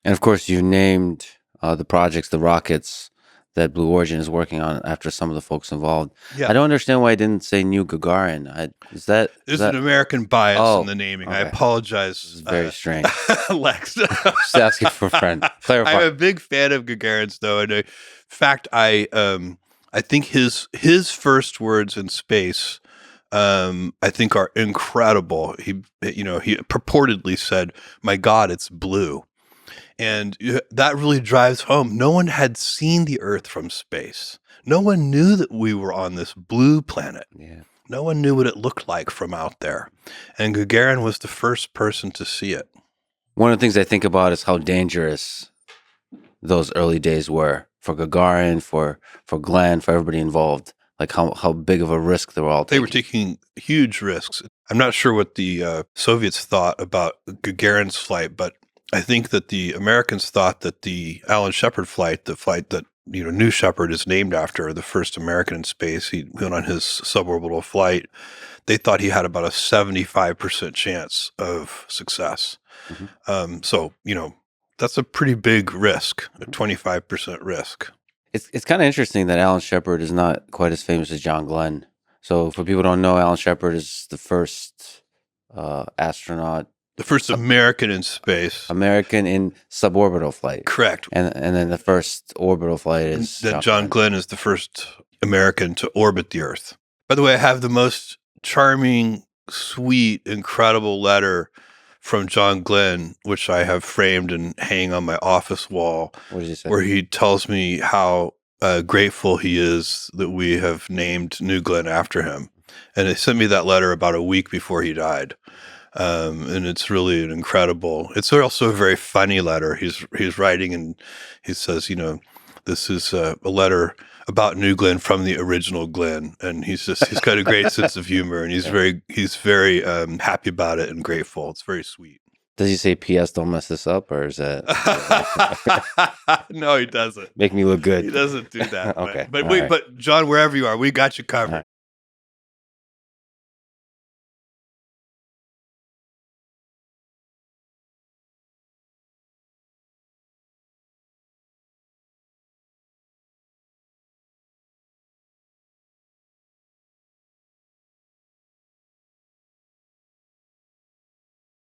And of course, you named the projects, the rockets that Blue Origin is working on after some of the folks involved. Yeah. I don't understand why I didn't say New Gagarin. Is that There's an American bias in Oh, the naming. I okay. This apologize, is very strange. Lex. Just asking for a friend. Clarify. I'm a big fan of Gagarin's, though, and in fact, I think his first words in space, I think, are incredible. He purportedly said, "My God, it's blue." And that really drives home. No one had seen the Earth from space. No one knew that we were on this blue planet. Yeah. No one knew what it looked like from out there. And Gagarin was the first person to see it. One of the things I think about is how dangerous those early days were for Gagarin, for Glenn, for everybody involved. Like how big of a risk they were all taking. They were taking huge risks. I'm not sure what the Soviets thought about Gagarin's flight, but I think that the Americans thought that the Alan Shepard flight, the flight that New Shepard is named after, the first American in space, he went on his suborbital flight. They thought he had about a 75% chance of success. Mm-hmm. So that's a pretty big risk, a 25% risk. It's kind of interesting that Alan Shepard is not quite as famous as John Glenn. So for people who don't know, Alan Shepard is the first astronaut. The first American in space. American in suborbital flight. Correct. And then the first orbital flight is John Glenn is the first American to orbit the Earth. By the way, I have the most charming, sweet, incredible letter from John Glenn, which I have framed and hang on my office wall. What did you say? Where he tells me how grateful he is that we have named New Glenn after him. And he sent me that letter about a week before he died. And it's really an incredible. It's also a very funny letter. He's writing, and he says, this is a letter about New Glenn from the original Glenn, and he's got a great sense of humor, and he's very happy about it and grateful. It's very sweet. Does he say P.S. don't mess this up, or is that? No, he doesn't. Make me look good. He doesn't do that. Okay. But John, wherever you are, we got you covered.